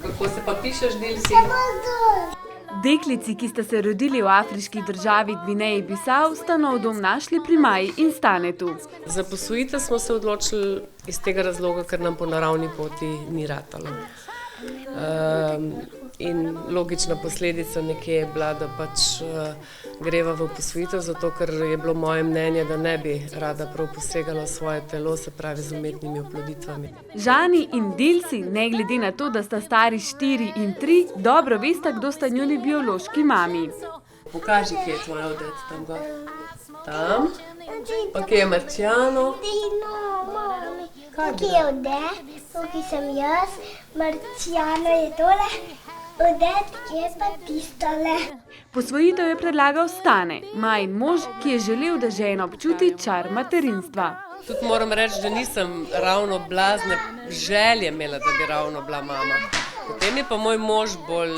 Kako se pa pišeš, Dilsi? Deklici, ki sta se rodili v afriški državi Gvineji Bisau, sta nov dom našli pri Maji in Stanetu. Za posvojitev smo se odločili iz tega razloga, ker nam po naravni poti ni ratalo. In logična posledica nekje je bila, da pač greva v posvojitev, zato ker je bilo moje mnenje, da ne bi rada prav posegala v svoje telo, se pravi z umetnimi oploditvami. Žani in Dilsi, ne glede na to, da sta stari 4 in 3, dobro vesta, kdo sta njuni biološki mami. Pokaži, kje je tvoj odet, tam gor. Tam. Ok, Marciano. Tukaj je Odet, tukaj sem jaz, Marciano je tole, Odet je pa tistole. Posvojitev je predlagal Stane, Majin mož, ki je želel, da žena občuti čar materinstva. Tudi moram reči, da nisem ravno blazne želje imela, da bi ravno bila mama. Potem je pa moj mož bolj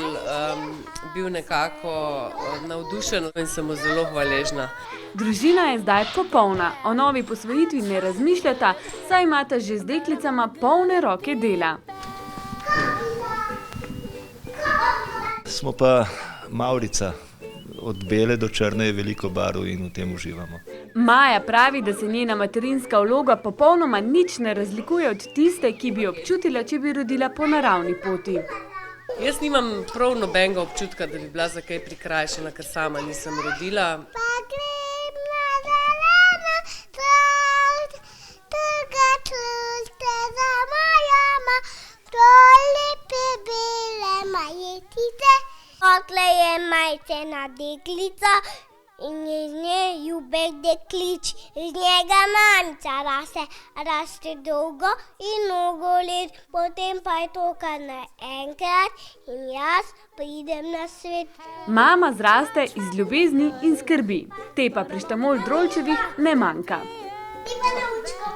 bil nekako navdušen in sem mu zelo hvaležna. Družina je zdaj popolna, o novi posvojitvi ne razmišljata, saj imata že z deklicama polne roke dela. Smo pa Mavrica. Od bele do črne je veliko barv in v tem uživamo. Maja pravi, da se njena materinska vloga popolnoma nič ne razlikuje od tiste, ki bi občutila, če bi rodila po naravni poti. Jaz nimam prav nobenega občutka, da bi bila za kaj prikrajšana, ker sama nisem rodila. Okle je majcena deklica in iz nje ljubek deklič, iz njega mamica raste dolgo in mnogo let, potem pa je to kar naenkrat in jaz pridem na svet. Mama zraste iz ljubezni in skrbi, te pa pri Štamol Drolčevih ne manjka. Ti pa naučko.